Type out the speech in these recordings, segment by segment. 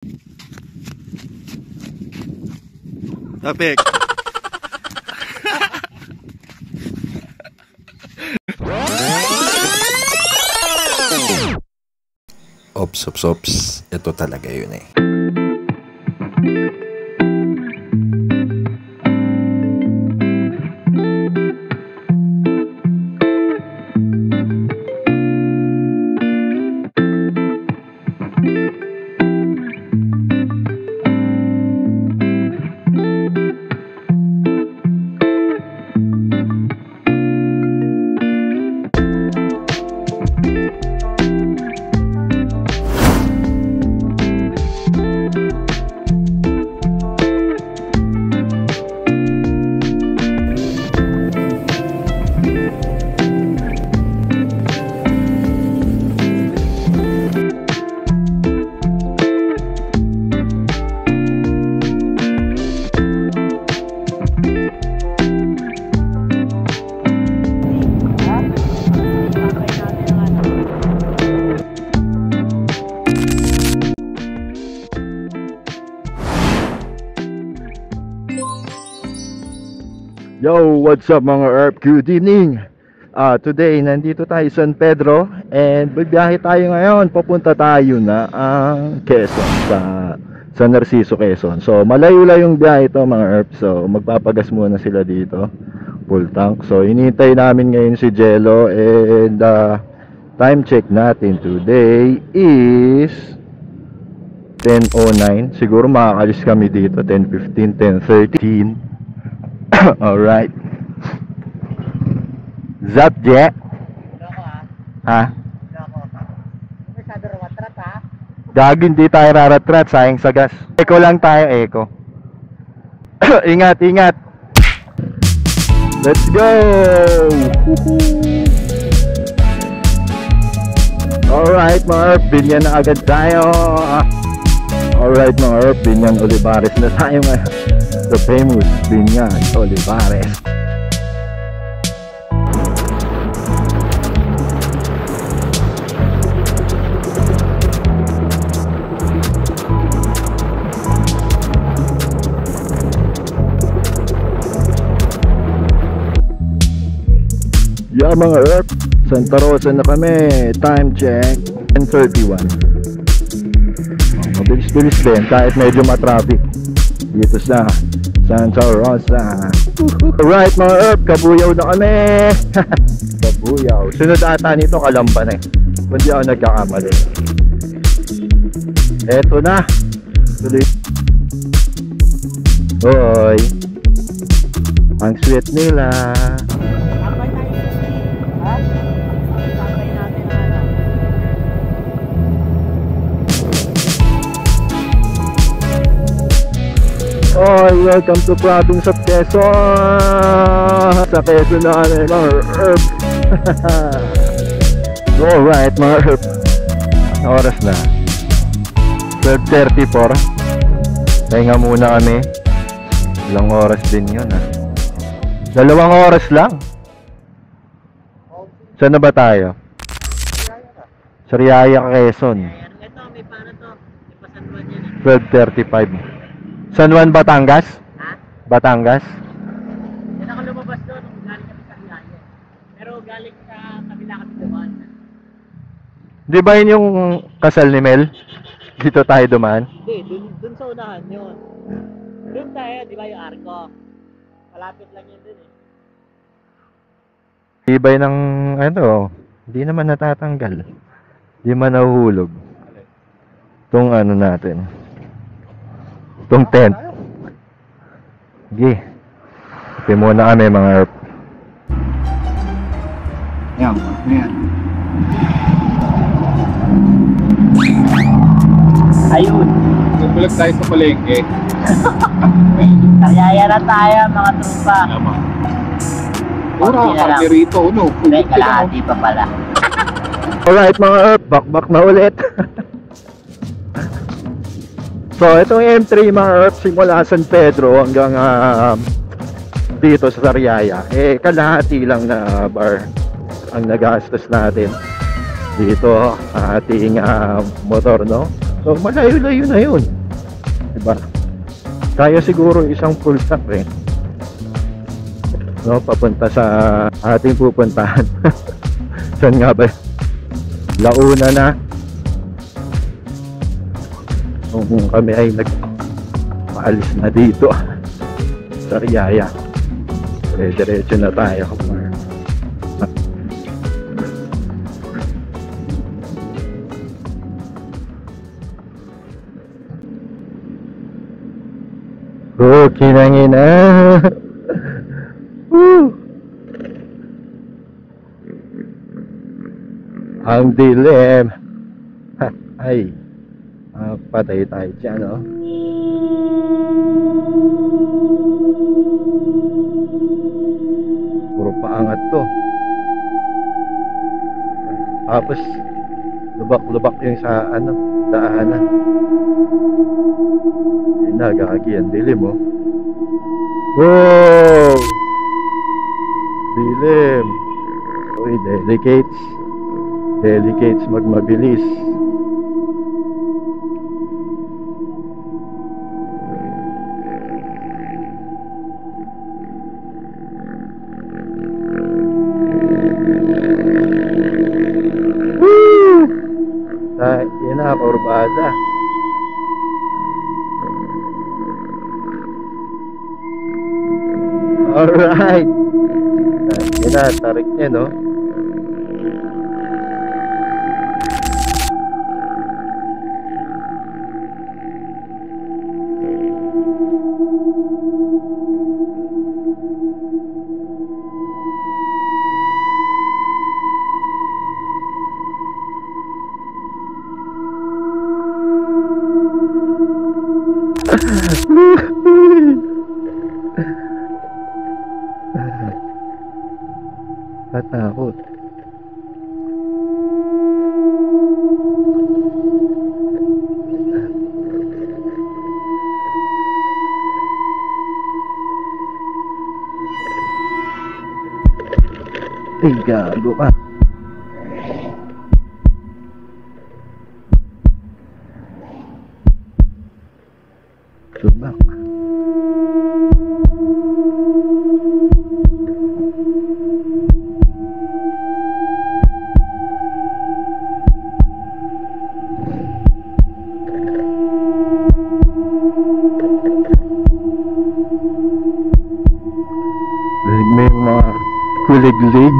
Tapik. Ops. Ito talaga yun eh. Yo, what's up mga Earp? Good evening. Today, nandito tayo sa San Pedro and bibiyahe tayo ngayon. Papunta tayo na ang Quezon, sa Narciso, Quezon. So, malayo-layo yung biyahe ito mga Earp. So, magpapagas muna sila dito. Full tank. So, inintay namin ngayon si Jello and time check natin today is 10:09. Siguro makakalis kami dito 10:15, 10:13. Alright. Zap, Je? Ha? Masyado rawat-rat ha? Gagi, hindi tayo rarat-rat. Sayang sa gas. Eko lang tayo, eko. Ingat. Let's go! Alright mga Earp, binyan na agad tayo. Alright mga Earp, Binyan Olivares na tayo ngayon. The famous Binyan Olivares. Yeah mga Earp, Santa Rosa na kami. Time check 10:31. Mabilis-bilis din kahit medyo matraffic dito sa Santa Rosa. Alright mga Earp, Kabuyaw na kami. Kabuyaw. Sunod ata nito Kalamban eh, kung di ako nagkakamali. Eto na. Tuloy. Hoy, ang sweet nila. Oh, welcome to province of Quezon. Sa Quezon na kami mga Earp. Alright mga Earp, oras na 12:34. Pahinga muna kami. Ilang oras din yun ha. 2 oras lang. Saan na ba tayo? Sariaya, Quezon. Ito, may paano to? May pasanwan yan 12:35. San Juan, Batangas? Ha? Batangas? Yan ako lumabas doon nung galing kami sa Hilayo. Pero galing sa kabila kami dumaan. Di ba yun yung kasal ni Mel? Dito tayo dumaan? Hindi, dun sa unahan yun. Dun tayo, di ba yung Arco? Malapit lang yun dun eh. Ibay ng ano, hindi naman natatanggal. Di man nahuhulog. Itong ano natin. Itong tent. Sige. Ito muna kami mga Earp. Yan. Ayun. Nagbulag tayo sa palengke. Karyaya na tayo mga trupa. Tama. Konti na lang. Rito, no? Hindi, kalahati pa pala. Alright mga Earp, back na ulit. So itong M3 mga Earp, simula San Pedro hanggang dito sa Sariaya, eh kalahati lang na bar ang nagastos natin dito ating motor, no? So malayo-layo na yun, diba? Kaya siguro isang full stop eh, no, papunta sa ating pupuntahan. Saan nga ba? Launa na. Kung kami ay nagpaalis na dito sa Riyaya, diretso na tayo. Oh, kinangina. Ang dilim. Ay, patay tayo dyan, no? Puro paangat to. Tapos lubak-lubak yung sa ano, daanan. Yun na, gagi, ang dilim, oh. Wow! Dilim. Uy, delicates magmabilis. Yan na, kurbada. Alright. Yan na, tarik niya, no? Natakot. Ay, gago ka. Subak. May mga kulig-lig.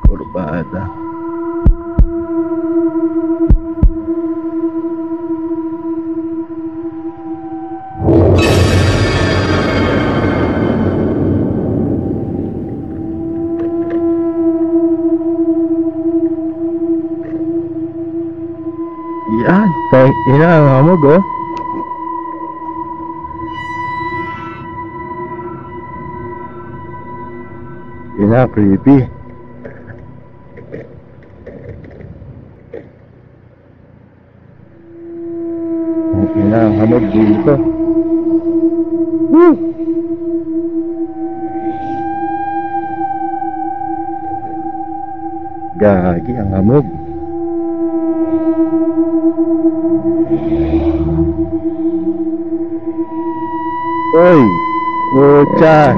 Kurbada. Yan, ina ang hamog, oh. Ina, creepy. Ina ang hamog dito. Woo! Gagi ang hamog. Oy, mucha.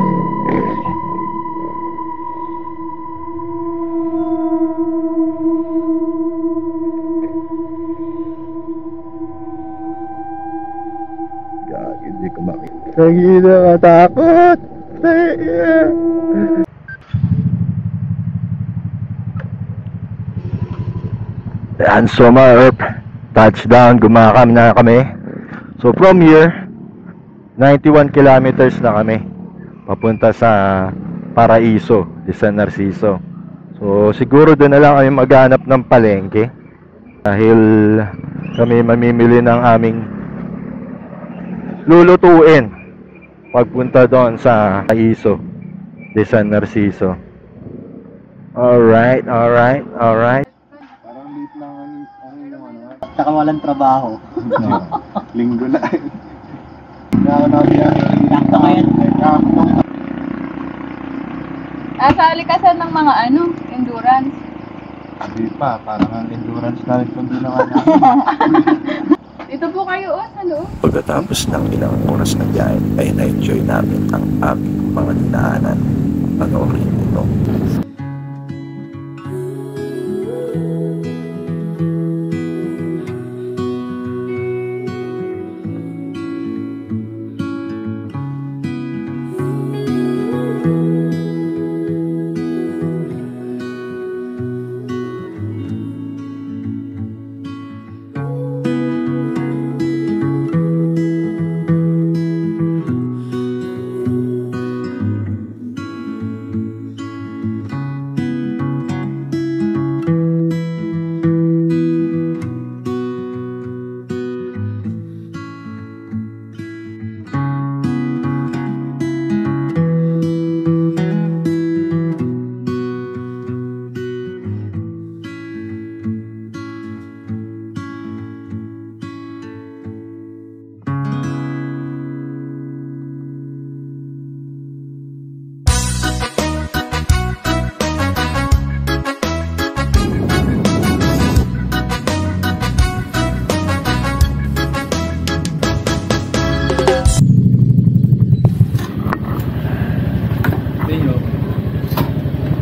Gagi, hindi ko makita. Nagina, matakot. Yan, so mga Earth, touchdown, gumakam na kami. So from here, 91 kilometers na kami papunta sa Paraiso de San Narciso. So siguro doon na lang kami maghanap ng palengke dahil kami mamimili ng aming lulutuin pagpunta doon sa Paraiso de San Narciso. Alright. Parang late lang ang ano. Saka walang trabaho. Linggo na. Nakakanabihan. Sakto ngayon. Sa alikasan ng mga endurance. Hindi pa, parang ang endurance namin kundi naman. Dito po kayo, sa loob. Pagkatapos ng ilang oras na biyahe ay na-enjoy namin ang aming mga dinaanan. Panoorin ito.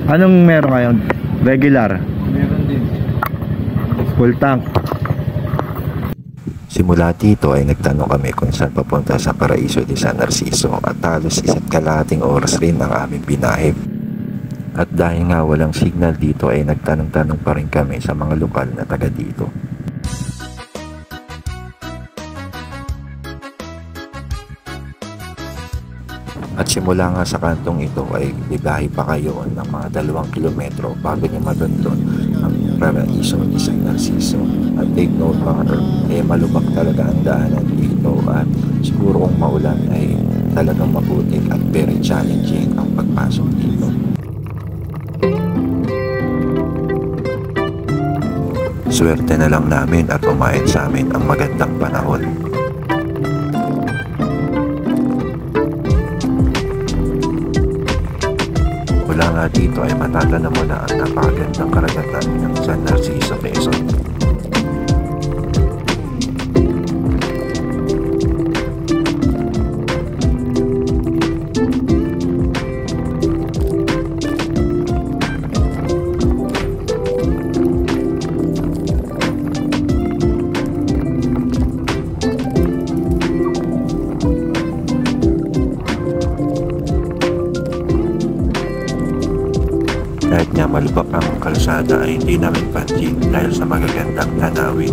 Anong meron kayo? Regular? Meron din. Full tank? Simula dito ay nagtanong kami kung saan papunta sa Paraiso de San Narciso at halos isa't kalahating oras rin ang aming binahib. At dahil nga walang signal dito ay nagtanong-tanong pa rin kami sa mga lokal na taga dito. At simula nga sa kantong ito ay bibahe pa kayo ng mga 2 kilometro bago nyo madundon ang Paraiso de San Narciso. At take note mga Earth, malubak talaga ang daanan dito at siguro kung maulan ay talagang mabutik at very challenging ang pagpasok dito. Swerte na lang namin at umayad sa amin ang magandang panahon. Mula nga dito ay matatanaw mo na ang napakagandang karagatan ng San Narciso, Quezon. Kahit nga malubak ang kalsada ay hindi namin pansin dahil sa magagandang tanawin.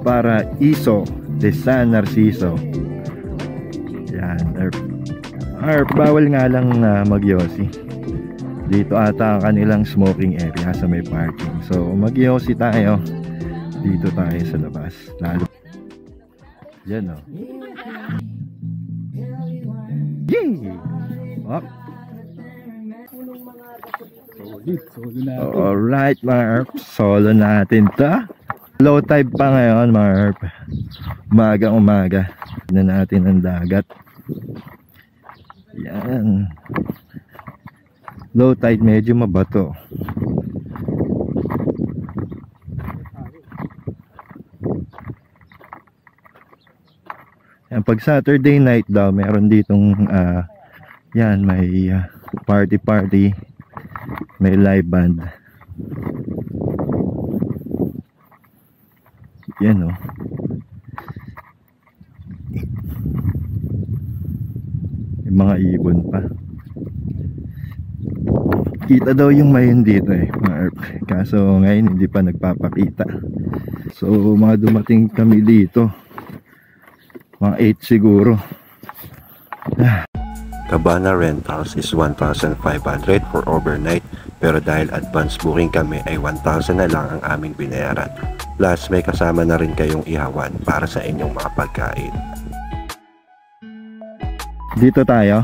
Paraiso de San Narciso. Yan, bawal nga lang na magyosi. Dito ata ang kanilang smoking area sa may parking. So magyosi tayo. Dito tayo sa labas. Lalo yan o. Yay! Up. Solid na. Alright mga Earp, solo natin to. Low tide pa ngayon mga Earp. Umaga. Tignan natin ang dagat. Yan. Yan. Low tide medyo mabato. Yan, pag Saturday night daw meron ditong yan may party, may live band. Yan oh. May mga ibon pa. Kita daw yung mayon dito mga herp. Kaso ngayon hindi pa nagpapakita. So mga dumating kami dito mga 8 siguro. Cabana Rentals is 1,500 for overnight, pero dahil advance booking kami ay 1,000 na lang ang aming binayaran. Plus may kasama na rin kayong ihawan para sa inyong mga pagkain. Dito tayo.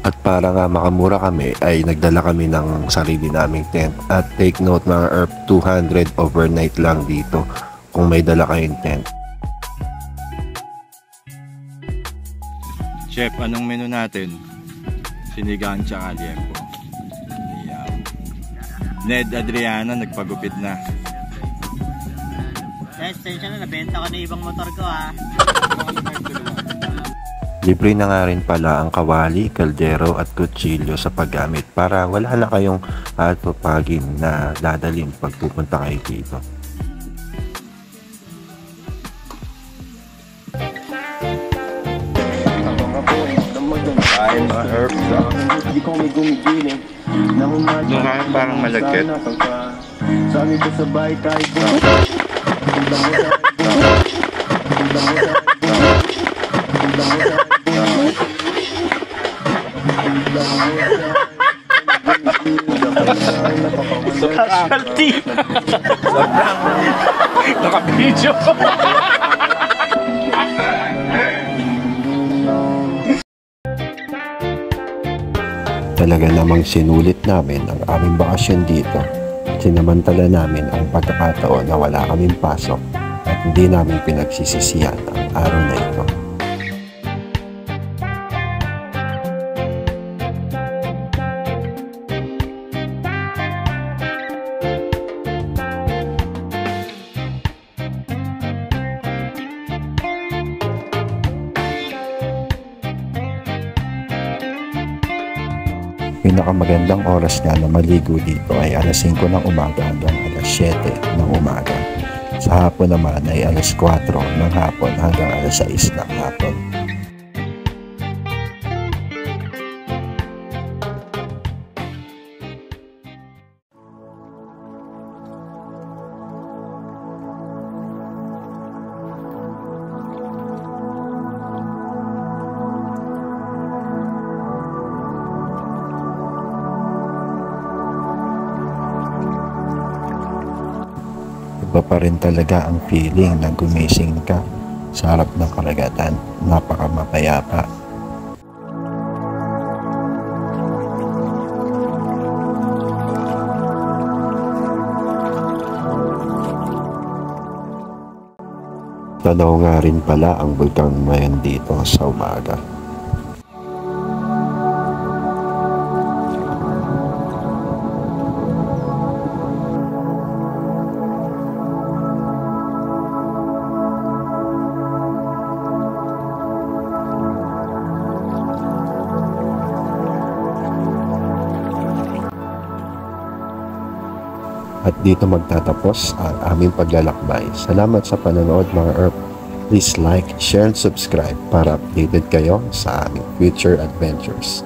At para nga makamura kami ay nagdala kami ng sarili naming tent. At take note mga herp, 200 overnight lang dito kung may dala kayong tent. Chef, anong menu natin? Sinigang tsaka liempo. Yan. Ned Adriana nagpagupit na. Extension na, nabenta ko na ibang motor ko ha. Libre na nga rin pala ang kawali, kaldero at kutsilyo sa paggamit para wala na kayong atupagin na dadalhin pag pupunta kayo dito. Ay, mga herbs. Nung parang malagkit. Sabi ko sabay tayo. Casualty! Naka-video! Talaga namang sinulit namin ang aming bakasyon dito. Sinamantala namin ang pagkakataon na wala kaming pasok at hindi namin pinagsisisihan ang araw na ito. Pinakamagandang oras nga na maligo dito ay alas 5 ng umaga hanggang alas 7 ng umaga. Sa hapon naman ay alas 4 ng hapon hanggang alas 6 ng hapon. Iba pa rin talaga ang feeling na gumising ka sa harap ng karagatan. Napakamapayapa. Tanaw nga rin pala ang bulkang Mayon dito sa umaga. At dito magtatapos ang aming paglalakbay. Salamat sa panonood mga herp. Please like, share, and subscribe para updated kayo sa aming future adventures.